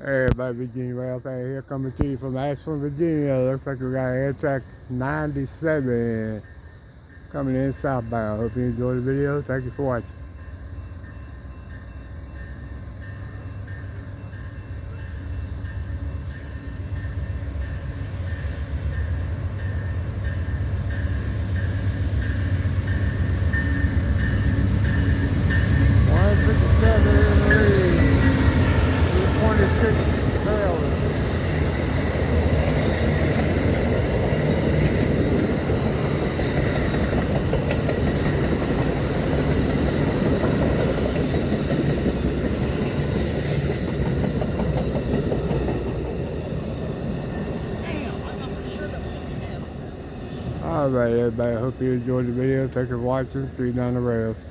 Hey everybody, Va.Railfan here coming to you from Ashland, Virginia. Looks like we got Amtrak 97 coming in southbound. Hope you enjoyed the video. Thank you for watching. Alright everybody, hope you enjoyed the video. Thank you for watching. See you down the rails.